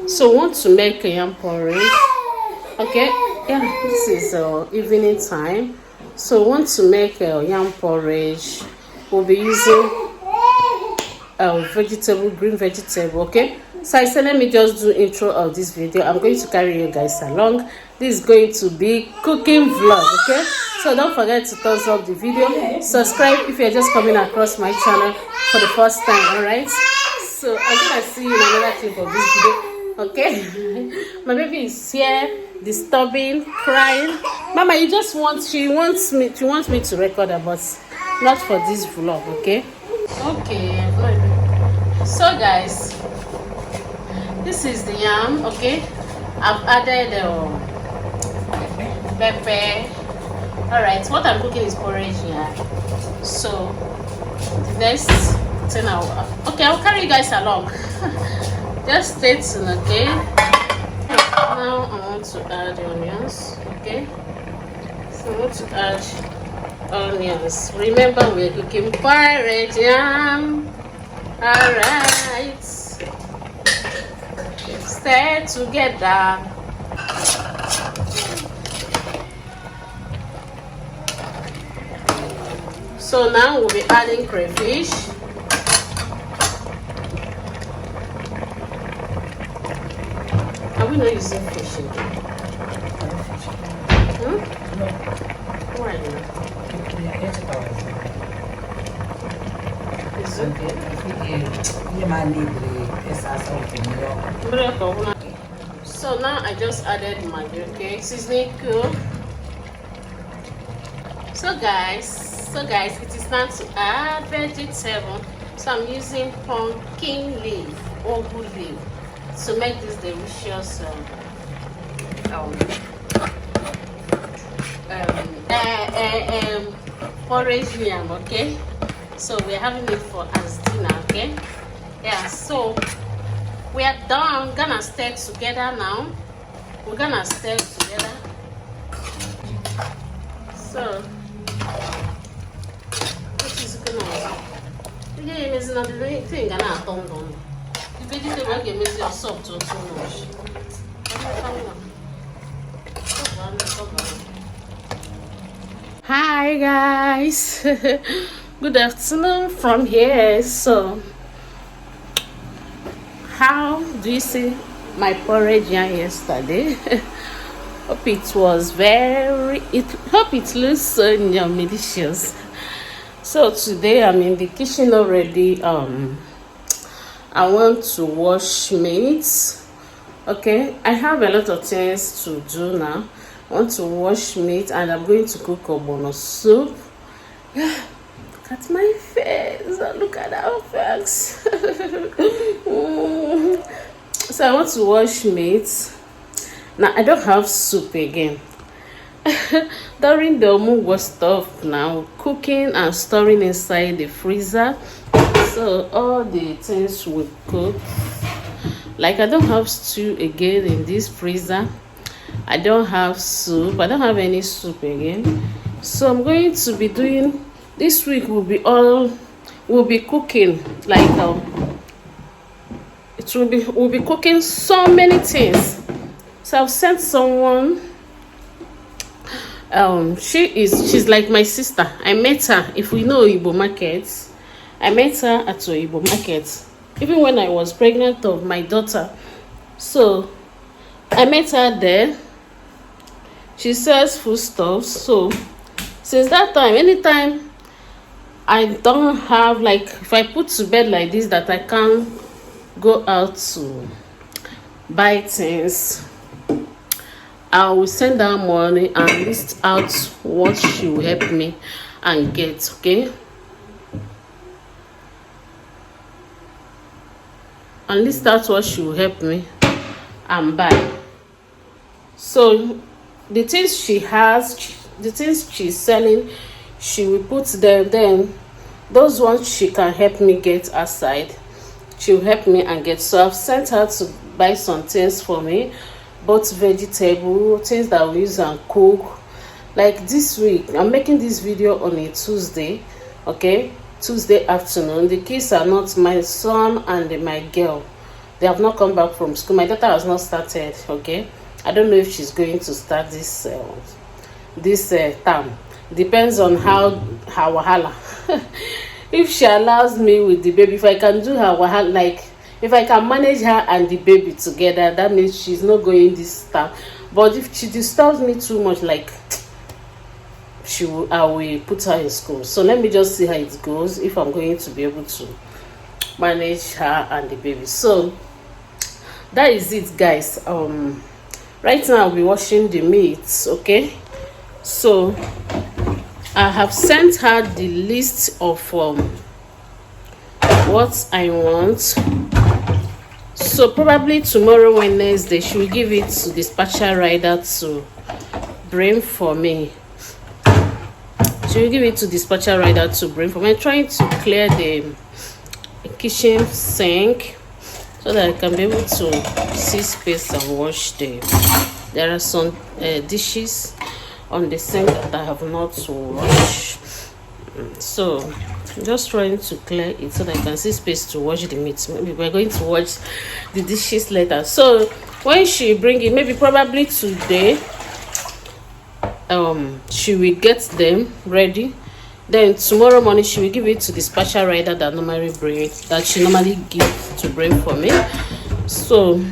So we want to make a yam porridge. Okay, yeah, this is evening time. So we want to make a yam porridge. We'll be using vegetable, green vegetable. Okay, so I said let me just do intro of this video. I'm going to carry you guys along. This is going to be cooking vlog. Okay, so don't forget to thumbs up the video, subscribe if you're just coming across my channel for the first time. All right, so I'm gonna see you in another clip of this video. Okay, my baby is here disturbing, crying. Mama, she wants me to record her, but not for this vlog. Okay, so guys, this is the yam. Okay, I've added pepper. All right, what I'm cooking is porridge here. So the next thing I'll carry you guys along. Just stay tuned. Okay, now I want to add onions. Okay, so I want to add onions. Remember, we're cooking porridge yam. All right, stay together. So now we'll be adding crayfish. Are we not using fish again? No. Why not? It's okay. So now I just added Maggi, okay? Seasoning cube. So guys, it is time to add vegetable. So I'm using pumpkin leaf, ogbono leaf, to make this delicious porridge yam. Okay, so we're having it for as dinner. Okay, yeah, so we are done. Gonna stir together now. We're gonna stir together. So this is gonna is not the thing gonna turn down. The vegetable can make your soft or too much. Hi guys, good afternoon from here. So how do you see my porridge yesterday? Hope it was hope it looks so yummy delicious. So today I'm in the kitchen already. I want to wash meat. Okay, I have a lot of things to do now. I want to wash meat and I'm going to cook ogbono soup. Look at my face. Look at our face. So I want to wash meat. Now I don't have soup again. During the omugo stuff now, cooking and storing inside the freezer. So all the things we cook, like I don't have stew again in this freezer. I don't have soup. I don't have any soup again. So I'm going to be doing this week. We'll be cooking like we'll be cooking so many things. So I've sent someone. She's like my sister. I met her. If we know Igbo markets, I met her at Igbo market. Even when I was pregnant of my daughter, so I met her there. She sells foodstuffs. So since that time, anytime I don't have, like, if I put to bed like this that I can't go out to buy things, I will send her money and list out what she will help me and get. Okay, and list out what she will help me and buy. So the things she has, the things she's selling, she will put them. Then those ones she can help me get aside, she will help me and get. So I've sent her to buy some things for me, both vegetable things that we use and cook. Like this week, I'm making this video on a Tuesday. Okay, Tuesday afternoon. The kids are not, my son and my girl, They have not come back from school. My daughter has not started. Okay, I don't know if she's going to start this term. Depends on how her wahala. If she allows me with the baby, if I can do her wahala, like if I can manage her and the baby together, that means she's not going this term. But if she disturbs me too much, like I will put her in school. So let me just see how it goes, if I'm going to be able to manage her and the baby. So that is it, guys. Right now I'll be washing the meat. Okay, so I have sent her the list of what I want. So probably tomorrow, Wednesday, she will give it to the dispatcher rider to bring for me. She will give it to the dispatcher rider to bring for me. I'm trying to clear the kitchen sink so that I can be able to see space and wash there are some dishes on the sink that I have not washed. So I'm just trying to clear it so that I can see space to wash the meat. Maybe we're going to wash the dishes later. So when she bring it, maybe probably today, she will get them ready. Then tomorrow morning she will give it to the dispatcher rider that she normally give to bring for me. So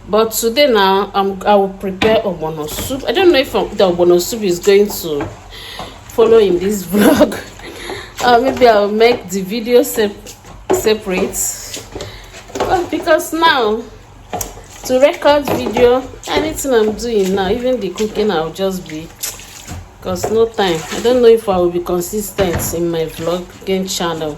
but today now I will prepare ogbono soup. I don't know if the ogbono soup is going to follow in this vlog. Maybe I'll make the video separate, because now to record video, anything I'm doing now, even the cooking, I'll just be, because no time. I don't know if I will be consistent in my vlogging channel.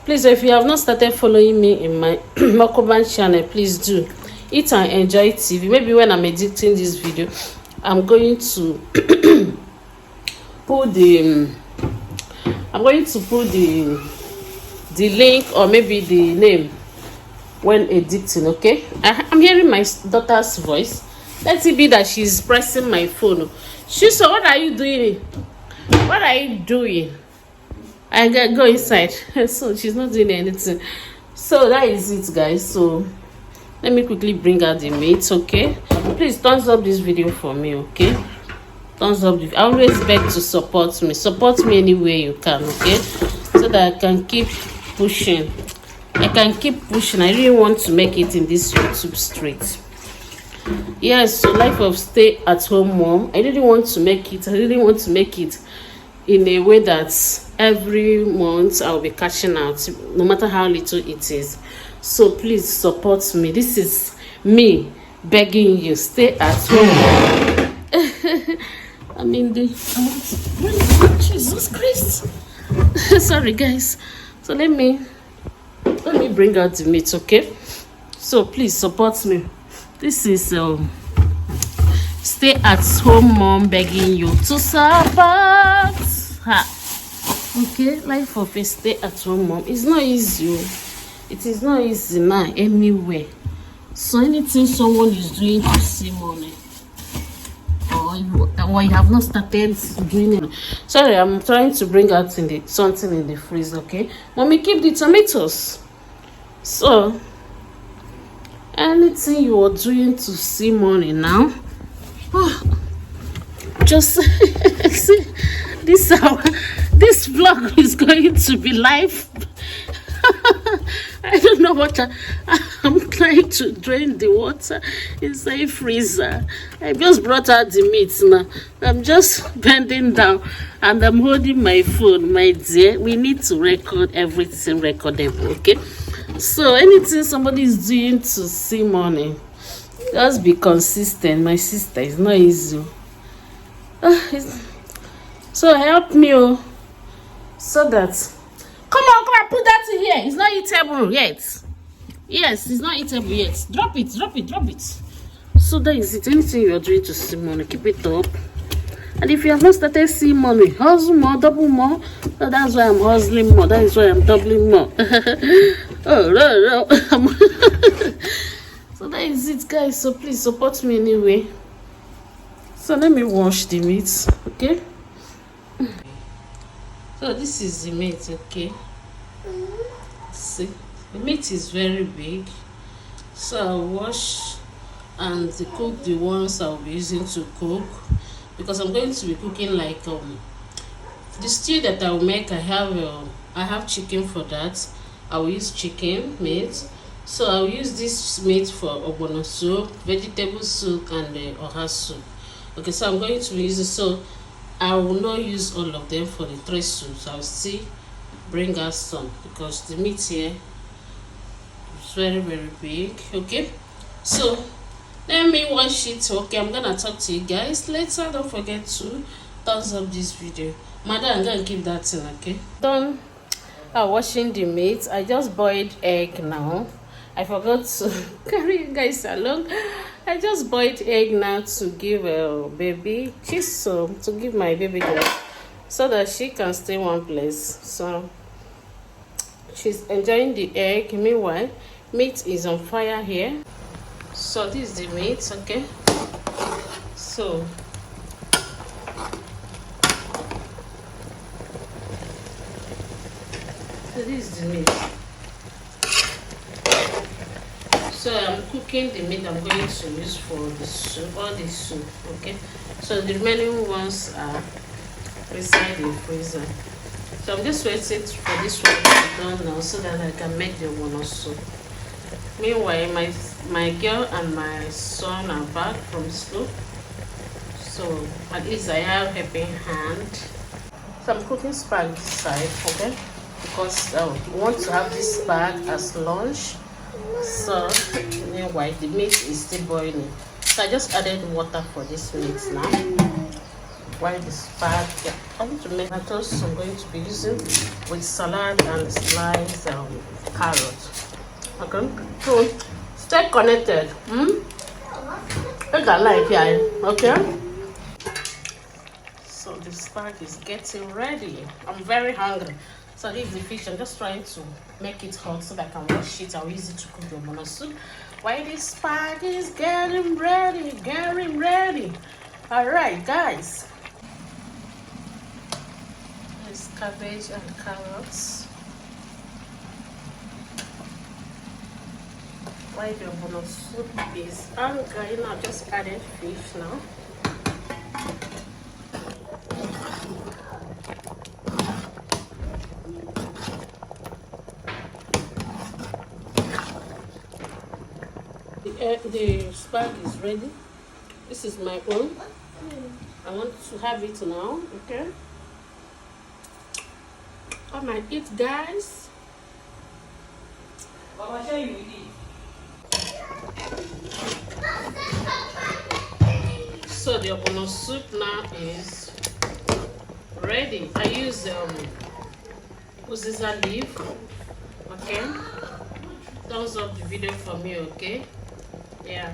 Please, if you have not started following me in my mukbang channel, please do. Eat and Enjoy TV. Maybe when I'm editing this video, I'm going to put the link, or maybe the name when editing. Okay, I'm hearing my daughter's voice. Let it be that she's pressing my phone. She said, what are you doing? What are you doing? I gotta go inside. So she's not doing anything. So that is it, guys. So let me quickly bring out the meat. Okay, please thumbs up this video for me. Okay, thumbs up. I always beg to support me any way you can. Okay, so that I can keep pushing. I really want to make it in this YouTube street. Yes, so life of stay at home mom. I really want to make it in a way that every month I'll be cashing out, no matter how little it is. So please support me. This is me begging you, stay at home. I mean, Jesus Christ. Sorry, guys. So let me bring out the meat. Okay, so please support me. This is stay at home mom begging you to support her. Okay, life of a stay at home mom is not easy. It is not easy now anywhere. So anything someone is doing to see money, or you have not started doing it. Sorry, I'm trying to bring out something in the freezer. Okay, mommy, keep the tomatoes. So anything you are doing to see money now, just see this vlog is going to be live. I don't know what I'm trying to drain the water inside freezer. I just brought out the meat now. I'm just bending down and I'm holding my phone. My dear, we need to record everything recordable. Okay, so anything somebody is doing to see money, just be consistent. My sister, it's not easy. So help me, so that, come on, put that in here. It's not eatable yet. Yes, it's not eatable yet. Drop it. So that is it. Anything you're doing to see money, keep it up. And if you have not started seeing money, hustle more, double more. So that's why I'm hustling more. That is why I'm doubling more. Oh, no. So that is it, guys. So please support me anyway. So let me wash the meat. Okay. So this is the meat. Okay. See, the meat is very big. So I'll wash and cook the ones I'll be using to cook, because I'm going to be cooking like the stew that I'll make. I have chicken for that. I'll use chicken meat. So I'll use this meat for ogbono soup, vegetable soup, and oha soup. Okay, so I'm going to be using, so I will not use all of them for the 3 soups. I'll still bring out some because the meat here is very big. Okay, so let me wash it. Okay, I'm gonna talk to you guys later. Don't forget to thumbs up this video. Madam, I'm gonna keep that thing. Okay, done washing the meat. I just boiled egg now. I forgot to carry you guys along. I just boiled egg now to give a baby chisel, to give my baby girl, so that she can stay one place. So she's enjoying the egg. Meanwhile, meat is on fire here. So this is the meat. Okay, so this is the meat. So I'm cooking the meat I'm going to use for the soup, all the soup. Okay, so the remaining ones are inside the freezer. So I'm just waiting for this one to be done now, so that I can make the ogbono soup. Meanwhile, my girl and my son are back from school, so at least I have helping hand. So I'm cooking spag this side, okay, because we want to have this spag as lunch. So meanwhile, the meat is still boiling. So I just added water for this meat now. While the spag, yeah, I want to make tomatoes. I'm going to be using with salad and sliced carrot. Okay, so stay connected. I can like yeah. Okay. So the spag is getting ready. I'm very hungry. So this is the fish. I'm just trying to make it hot so that I can wash it. I'll use it to cook the ogbono soup. While this spag is getting ready. All right, guys. There's cabbage and carrots. While the ogbono soup is ongoing, I've just added fish now. The spag is ready. This is my own. I want to have it now. Okay, come and eat, guys. So the ogbono soup now is ready. I use uziza leaf. Okay, thumbs up the video for me. Okay, yeah.